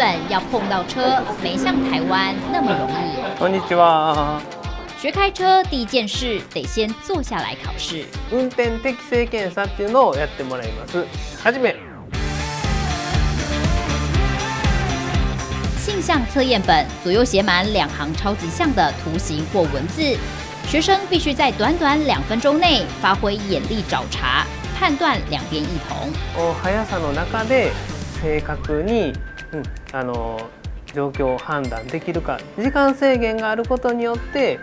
本要碰到车，没像台湾那么容易。こんにちは。学开车第一件事得先坐下来考试。運転適正検査っていうのをやってもらいます。はじめ。性向测验本左右写满2行超级像的图形或文字，学生必须在短短2分钟内发挥眼力找茬，判断两边异同。速さの中で正確に、状況を判断できるか。時間制限があることによって、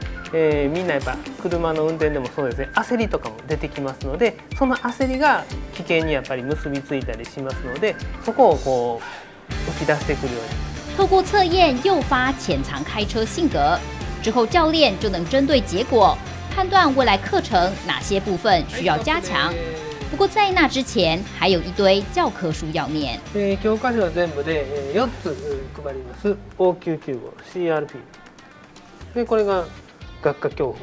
みんなやっぱ車の運転でもそうですね、焦りとかも出てきますので、その焦りが危険にやっぱり結びついたりしますので、そこをこう浮き出してくるように。透过测验诱发潜藏开车性格，之后教练就能针对结果判断未来课程哪些部分需要加強。不过在那之前，还有一堆教科書要念。教科書は全部で4つ配ります。O995、CRP。でこれが学科教法。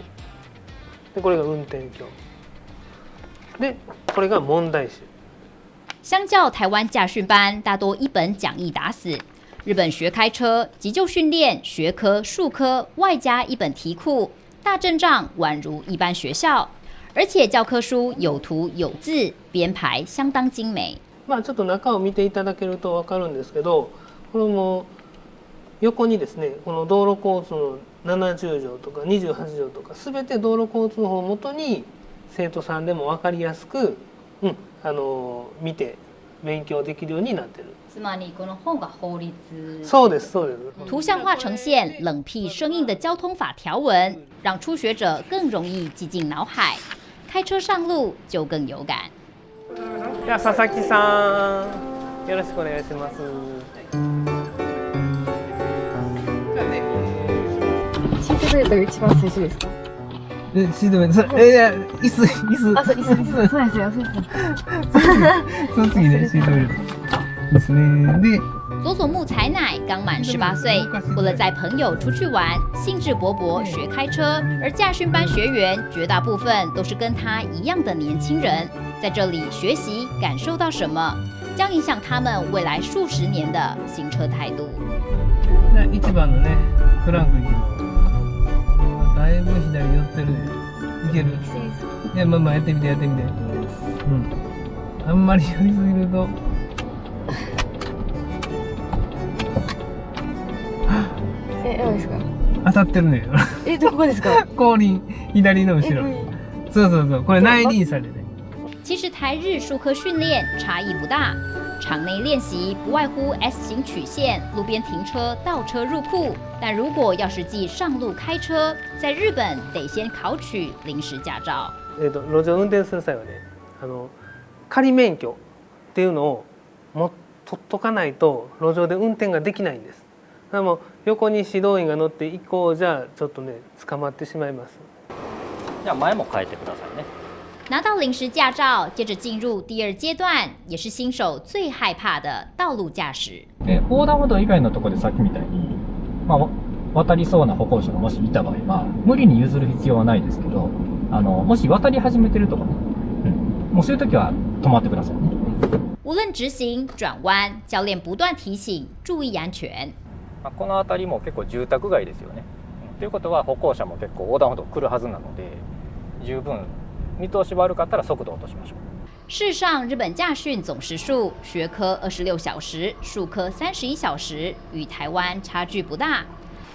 でこれが運転教。でこれが問題集。相较台湾驾训班，大多一本讲义打死。日本学开车急救训练学科数科外加一本题库，大阵仗宛如一般学校，而且教科書有圖有字，編排相当精美。ちょっと中を見ていただけると分かるんですけど、これも横にですね、この道路交通の70条とか28条とか全て道路交通法をもとに生徒さんでも分かりやすく、見て勉強できるようになってる。つまりこの本が法律。そうですそうです。图像化呈现冷僻生硬的交通法条文，让初学者更容易记进脑海，开车上路就更有感。じゃあ佐々木さん、よろしくお願いします。シートベルトが一番最初ですか？シートベルト、椅子。あ、そう、椅子。そうですよ、そうですよ。その次ね、シートベルトですね。で。佐佐木彩乃刚满18岁，为了载朋友出去玩，兴致勃勃学开车。而驾训班学员绝大部分都是跟他一样的年轻人，在这里学习感受到什么，将影响他们未来数十年的行车態度。1番のね、フランク行きます。だいぶ左寄ってるね。いける？いや、やってみて。あんまり寄りすぎると。どうですか？当たってるね。どこですか？後輪、左の後ろ。そう。これ内輪差でね。其实台日数科训练差异不大，场内练习不外乎 S 型曲线、路边停車、倒車入庫。但如果要實際上路開車，在日本得先考取臨時駕照。路上運転する際はね、仮免許っていうのを取っとかないと路上で運転ができないんです。でも横に指導員が乗って以降じゃちょっとね捕まってしまいます。じゃあ前も変えてくださいね。拿到临时驾照，接着进入第二阶段，也是新手最害怕的道路驾驶。横断歩道以外のところでさっきみたいに、渡りそうな歩行者がもしいた場合は無理に譲る必要はないですけど、もし渡り始めてるとかね、もうそういう時は止まってくださいね。无论直行转弯，教练不断提醒注意安全。この辺りも結構住宅街ですよね。ということは歩行者も結構横断歩道来るはずなので、十分見通し悪かったら速度落としましょう。事实上，日本驾训总时数学科26小时，术科31小时，与台湾差距不大。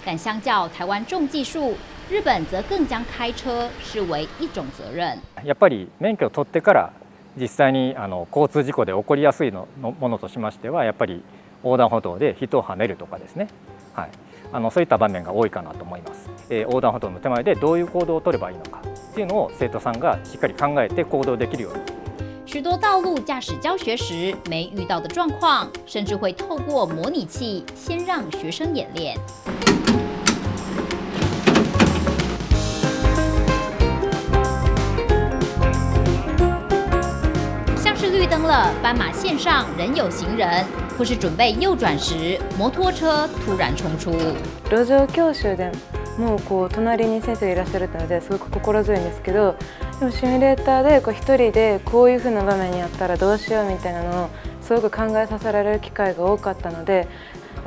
但相较台湾重技术，日本则更将开車視為一種責任。やっぱり免許を取ってから実際に交通事故で起こりやすいものとしましては、やっぱり横断歩道で人をはねるとかですね、そういった場面が多いかなと思います。横断歩道の手前でどういう行動を取ればいいのかっていうのを生徒さんがしっかり考えて行動できるように。许多道路驾驶教学时没遇到的状况，甚至会透过模拟器先让学生演练。像是绿灯了，斑马线上仍有行人，或是准备右转时，摩托車突然衝出。路上教習でもう隣に先生がいらっしゃるのですごく心強いんですけど、でもシミュレーターで一人でこういう風な場面にあったらどうしようみたいなのをすごく考えさせられる機会が多かったので、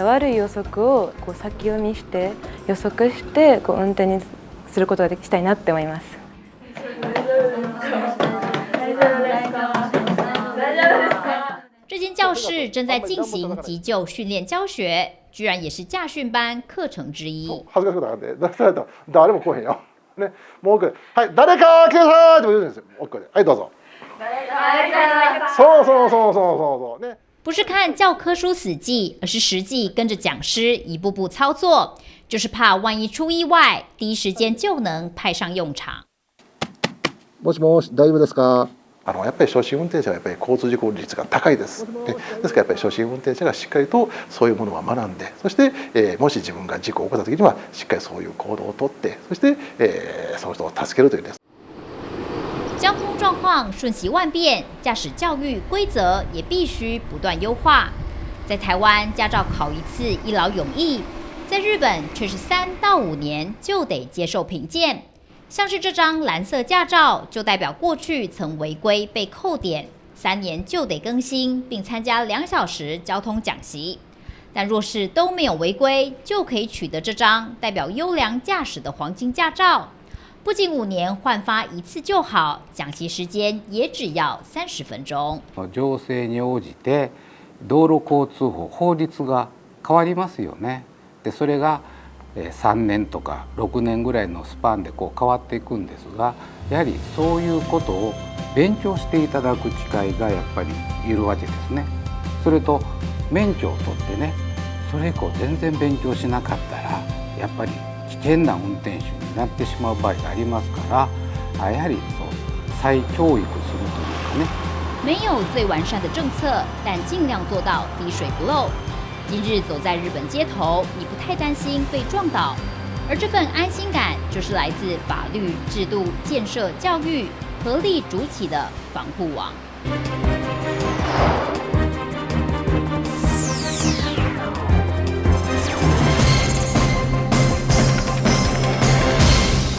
悪い予測をこう先読みして予測してこう運転にすることがしたいなって思います。这间教室正在进行急救训练教学，居然也是驾训班课程之一。恥ずかしくなかった出されたら誰も来へんよ。ね、もう奥で、はい、誰か来てくださいって言うんですよ。奥で、はいどうぞ。そうね。不是看教科书死记，而是实际跟着讲师一步步操作，就是怕万一出意外，第一时间就能派上用场。もしもし、大丈夫ですか。やっぱり初心運転者はやっぱり交通事故率が高いです。ですからやっぱり初心運転者がしっかりとそういうものは学んで、そして、もし自分が事故を起こった時にはしっかりそういう行動をとって、そして、その人を助けるというです。交通状况瞬息万变，驾驶教育规则也必须不断优化。在台湾，驾照考一次一劳永逸，在日本却是3到5年就得接受评鉴。像是这张蓝色驾照，就代表过去曾违规被扣点，3年就得更新，并参加2小时交通讲习。但若是都没有违规，就可以取得这张代表优良驾驶的黄金驾照。不仅5年换发1次就好，讲习时间也只要30分钟。情勢に応じて道路交通法法律が変わりますよね。でそれが3年とか6年ぐらいのスパンでこう変わっていくんですが、やはりそういうことを勉強していただく機会がやっぱりいるわけですね。それと免許を取ってね、それ以降全然勉強しなかったらやっぱり危険な運転手になってしまう場合がありますから、やはりそう再教育するというかね。没有最完善的政策，但尽量做到滴水不漏。今日走在日本街头，你不太担心被撞倒，而这份安心感就是来自法律、制度、建设、教育合力筑起的防护网。